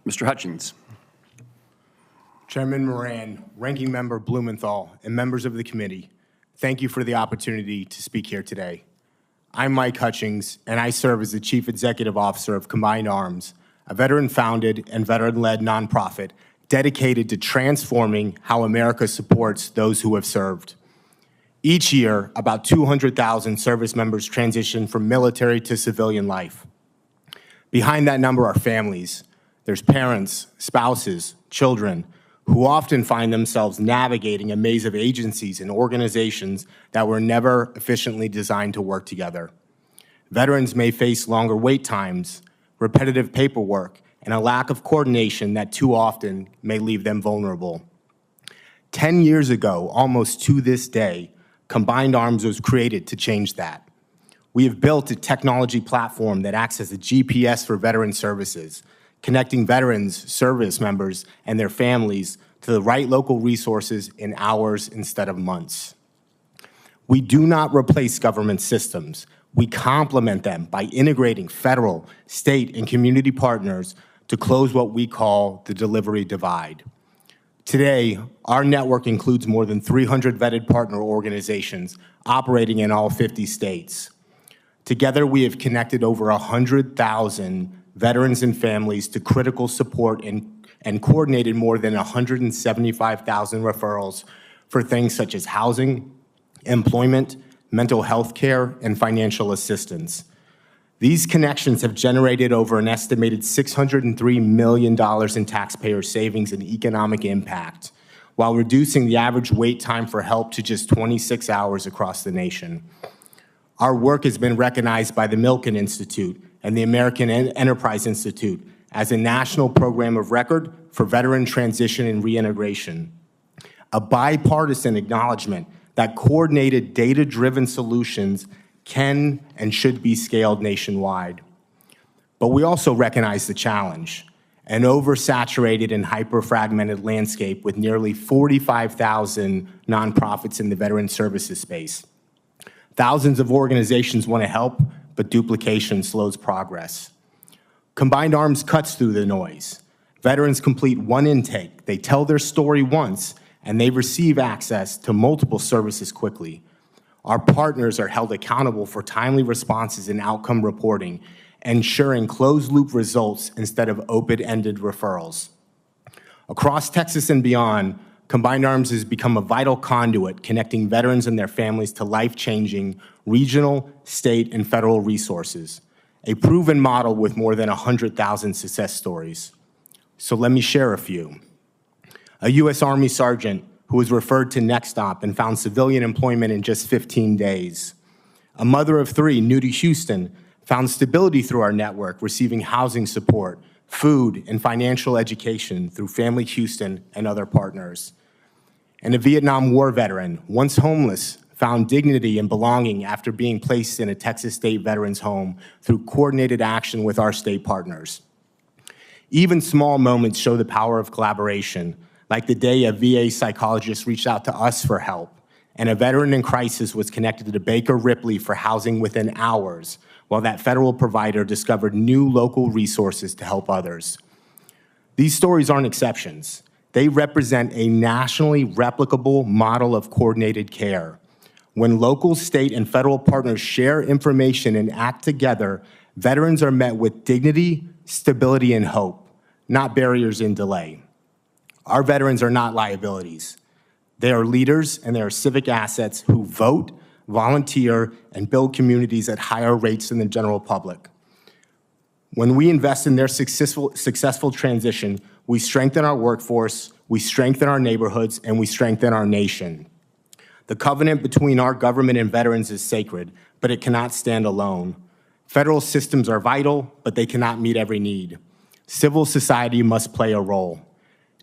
Mr. Hutchings. Chairman Moran, Ranking Member Blumenthal, and members of the committee, thank you for the opportunity to speak here today. I'm Mike Hutchings, and I serve as the Chief Executive Officer of Combined Arms, a veteran-founded and veteran-led nonprofit dedicated to transforming how America supports those who have served. Each year, about 200,000 service members transition from military to civilian life. Behind that number are families. There's parents, spouses, children, who often find themselves navigating a maze of agencies and organizations that were never efficiently designed to work together. Veterans may face longer wait times, repetitive paperwork, and a lack of coordination that too often may leave them vulnerable. 10 years ago, almost to this day, Combined Arms was created to change that. We have built a technology platform that acts as a GPS for veteran services, connecting veterans, service members, and their families to the right local resources in hours instead of months. We do not replace government systems. We complement them by integrating federal, state, and community partners to close what we call the delivery divide. Today, our network includes more than 300 vetted partner organizations operating in all 50 states. Together, we have connected over 100,000 veterans and families to critical support and coordinated more than 175,000 referrals for things such as housing, employment, mental health care, and financial assistance. These connections have generated over an estimated $603 million in taxpayer savings and economic impact, while reducing the average wait time for help to just 26 hours across the nation. Our work has been recognized by the Milken Institute and the American Enterprise Institute as a national program of record for veteran transition and reintegration, a bipartisan acknowledgement that coordinated data-driven solutions can and should be scaled nationwide. But we also recognize the challenge, an oversaturated and hyper-fragmented landscape with nearly 45,000 nonprofits in the veteran services space. Thousands of organizations want to help, but duplication slows progress. Combined Arms cuts through the noise. Veterans complete one intake, they tell their story once, and they receive access to multiple services quickly. Our partners are held accountable for timely responses and outcome reporting, ensuring closed-loop results instead of open-ended referrals. Across Texas and beyond, Combined Arms has become a vital conduit connecting veterans and their families to life-changing regional, state, and federal resources, a proven model with more than 100,000 success stories. So let me share a few. A U.S. Army sergeant who was referred to Next Stop and found civilian employment in just 15 days. A mother of three, new to Houston, found stability through our network, receiving housing support, food, and financial education through Family Houston and other partners. And a Vietnam War veteran, once homeless, found dignity and belonging after being placed in a Texas State Veterans Home through coordinated action with our state partners. Even small moments show the power of collaboration, like the day a VA psychologist reached out to us for help, and a veteran in crisis was connected to Baker Ripley for housing within hours, while that federal provider discovered new local resources to help others. These stories aren't exceptions. They represent a nationally replicable model of coordinated care. When local, state, and federal partners share information and act together, veterans are met with dignity, stability, and hope, not barriers and delay. Our veterans are not liabilities. They are leaders and they are civic assets who vote, volunteer, and build communities at higher rates than the general public. When we invest in their successful transition, we strengthen our workforce, we strengthen our neighborhoods, and we strengthen our nation. The covenant between our government and veterans is sacred, but it cannot stand alone. Federal systems are vital, but they cannot meet every need. Civil society must play a role.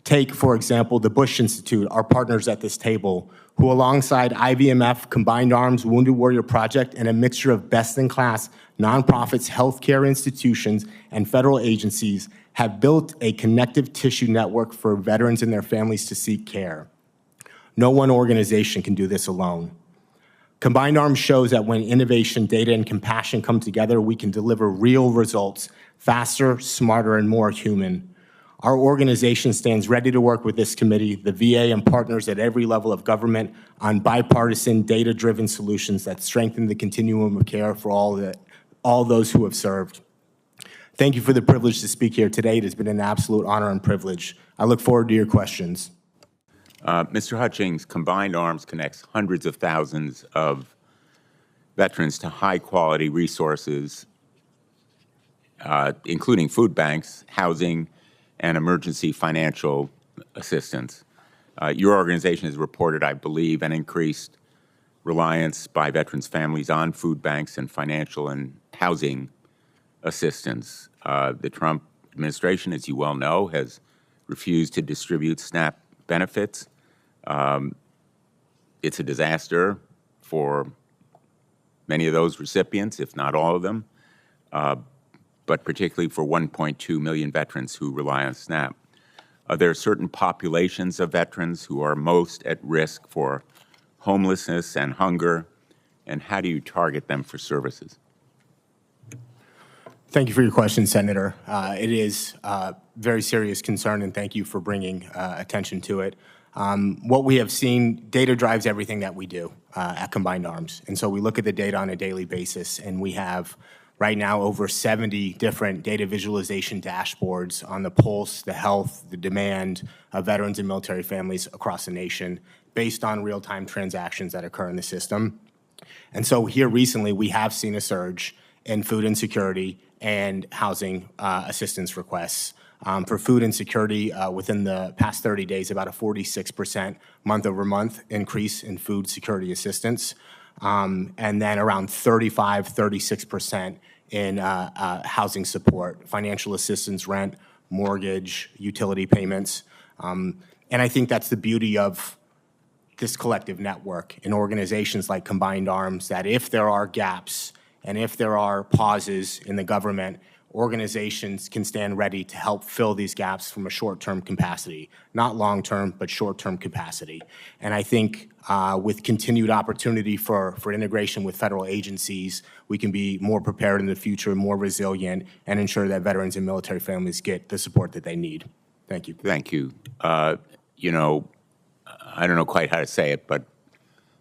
Take, for example, the Bush Institute, our partners at this table, who alongside IVMF, Combined Arms, Wounded Warrior Project, and a mixture of best-in-class nonprofits, healthcare institutions, and federal agencies have built a connective tissue network for veterans and their families to seek care. No one organization can do this alone. Combined Arms shows that when innovation, data, and compassion come together, we can deliver real results, faster, smarter, and more human. Our organization stands ready to work with this committee, the VA, and partners at every level of government on bipartisan, data-driven solutions that strengthen the continuum of care for all those who have served. Thank you for the privilege to speak here today. It has been an absolute honor and privilege. I look forward to your questions. Mr. Hutchings, Combined Arms connects hundreds of thousands of veterans to high-quality resources, including food banks, housing, and emergency financial assistance. Your organization has reported, I believe, an increased reliance by veterans' families on food banks and financial and housing assistance. The Trump administration, as you well know, has refused to distribute SNAP benefits. It's a disaster for many of those recipients, if not all of them, but particularly for 1.2 million veterans who rely on SNAP. There are certain populations of veterans who are most at risk for homelessness and hunger, and how do you target them for services? Thank you for your question, Senator. It is a very serious concern, and thank you for bringing attention to it. What we have seen, data drives everything that we do at Combined Arms. And so we look at the data on a daily basis, and we have right now over 70 different data visualization dashboards on the pulse, the health, the demand of veterans and military families across the nation based on real-time transactions that occur in the system. And so here recently, we have seen a surge in food insecurity and housing assistance requests. For food insecurity, within the past 30 days, about a 46% month-over-month increase in food security assistance, and then around 36% in housing support, financial assistance, rent, mortgage, utility payments. And I think that's the beauty of this collective network in organizations like Combined Arms, that if there are gaps and if there are pauses in the government, organizations can stand ready to help fill these gaps from a short-term capacity, not long-term, but short-term capacity. And I think with continued opportunity for integration with federal agencies, we can be more prepared in the future, more resilient, and ensure that veterans and military families get the support that they need. Thank you. Thank you. You know, I don't know quite how to say it, but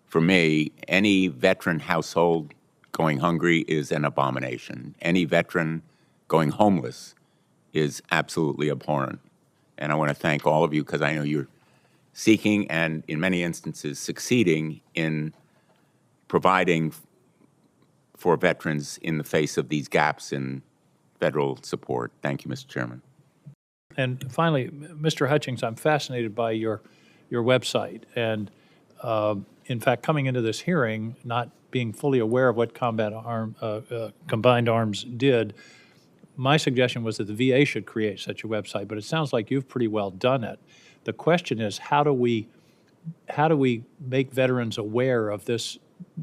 for me, any veteran household going hungry is an abomination. Any veteran going homeless is absolutely abhorrent. And I want to thank all of you because I know you're seeking and in many instances succeeding in providing for veterans in the face of these gaps in federal support. Thank you, Mr. Chairman. And finally, Mr. Hutchings, I'm fascinated by your website. And in fact, coming into this hearing, not being fully aware of what Combined Arms did, my suggestion was that the VA should create such a website, but it sounds like you've pretty well done it. The question is, how do we make veterans aware of this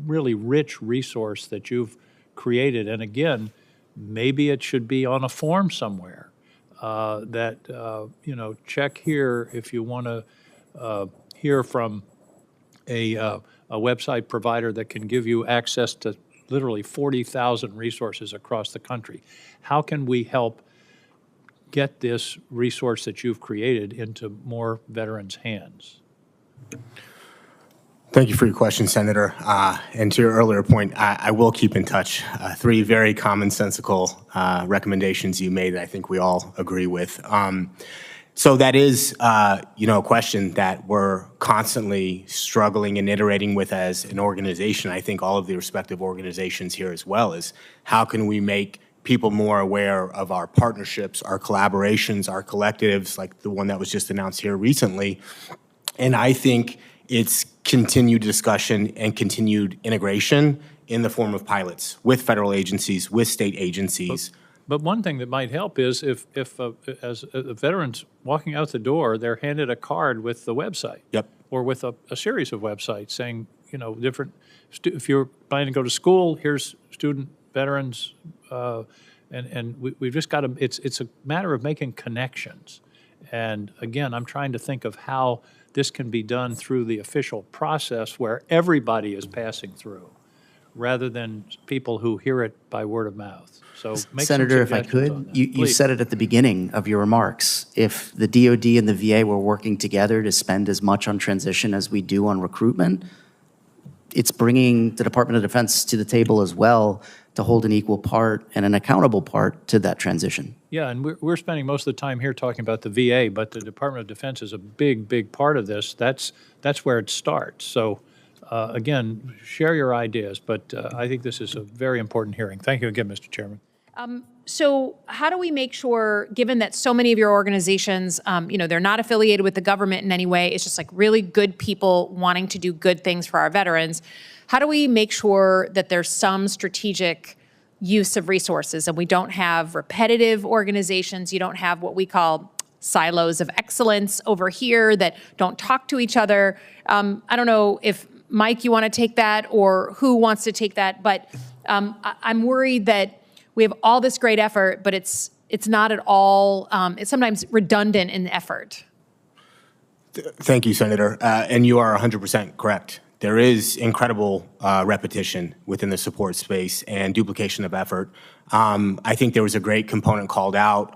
really rich resource that you've created? And again, maybe it should be on a form somewhere you know, check here if you want to hear from a website provider that can give you access to literally 40,000 resources across the country. How can we help get this resource that you've created into more veterans' hands? Thank you for your question, Senator. And to your earlier point, I will keep in touch. Three very commonsensical recommendations you made that I think we all agree with. So that is, you know, a question that we're constantly struggling and iterating with as an organization. I think all of the respective organizations here as well is how can we make people more aware of our partnerships, our collaborations, our collectives, like the one that was just announced here recently. And I think it's continued discussion and continued integration in the form of pilots with federal agencies, with state agencies. But one thing that might help is if as a veteran's walking out the door, they're handed a card with the website. Yep. Or with a series of websites saying, you know, different, if you're planning to go to school, here's student veterans, and we've just got to, it's a matter of making connections. And again, I'm trying to think of how this can be done through the official process where everybody is passing through, rather than people who hear it by word of mouth. So make some Senator, if I suggestions on could, that. you Please. said it at the beginning of your remarks. If the DOD and the VA were working together to spend as much on transition as we do on recruitment, it's bringing the Department of Defense to the table as well to hold an equal part and an accountable part to that transition. Yeah, and we're spending most of the time here talking about the VA, but the Department of Defense is a big, big part of this. That's where it starts. So, again, share your ideas, but I think this is a very important hearing. Thank you again, Mr. Chairman. So how do we make sure, given that so many of your organizations, they're not affiliated with the government in any way, it's just like really good people wanting to do good things for our veterans, how do we make sure that there's some strategic use of resources and we don't have repetitive organizations, you don't have what we call silos of excellence over here that don't talk to each other? I don't know if, Mike, you want to take that or who wants to take that, but I'm worried that we have all this great effort, but it's not at all, it's sometimes redundant in effort. Thank you, Senator. And you are 100% correct. There is incredible repetition within the support space and duplication of effort. I think there was a great component called out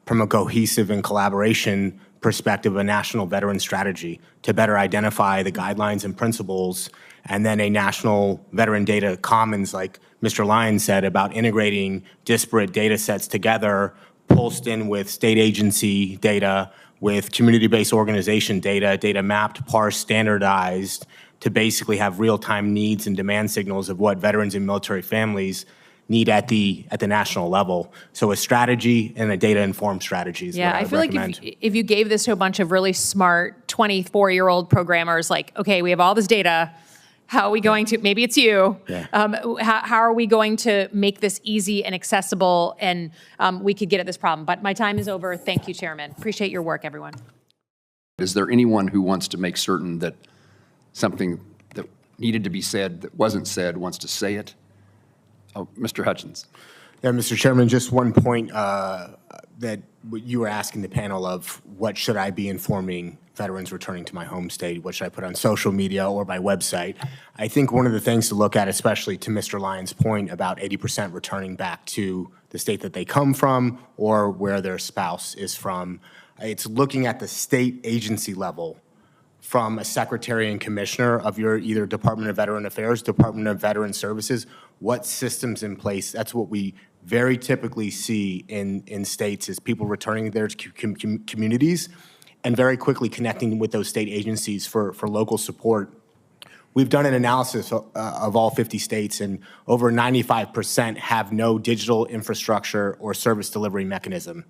from a cohesive and collaboration perspective, a national veteran strategy to better identify the guidelines and principles, and then a national veteran data commons, like Mr. Lyons said, about integrating disparate data sets together, pulsed in with state agency data, with community-based organization data mapped, parsed, standardized, to basically have real-time needs and demand signals of what veterans and military families need at the national level. So a strategy and a data-informed strategy is what I I feel recommend. like if you gave this to a bunch of really smart 24-year-old programmers, like, okay, we have all this data, how are we going to, maybe it's you, how are we going to make this easy and accessible, and we could get at this problem. But my time is over. Thank you, Chairman. Appreciate your work, everyone. Is there anyone who wants to make certain that something that needed to be said that wasn't said wants to say it? Oh, Mr. Hutchins. Yeah, Mr. Chairman, just one point that you were asking the panel of, what should I be informing veterans returning to my home state? What should I put on social media or my website? I think one of the things to look at, especially to Mr. Lyons' point about 80% returning back to the state that they come from or where their spouse is from, it's looking at the state agency level from a secretary and commissioner of your either Department of Veteran Affairs, Department of Veteran Services, what systems in place. That's what we very typically see in states, is people returning to their communities and very quickly connecting with those state agencies for local support. We've done an analysis of all 50 states, and over 95% have no digital infrastructure or service delivery mechanism.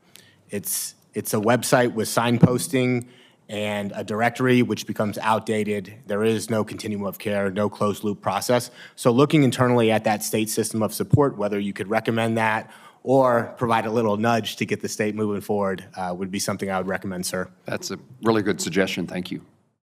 It's a website with signposting and a directory which becomes outdated. There is no continuum of care, no closed loop process. So looking internally at that state system of support, whether you could recommend that or provide a little nudge to get the state moving forward would be something I would recommend, sir. That's a really good suggestion. Thank you.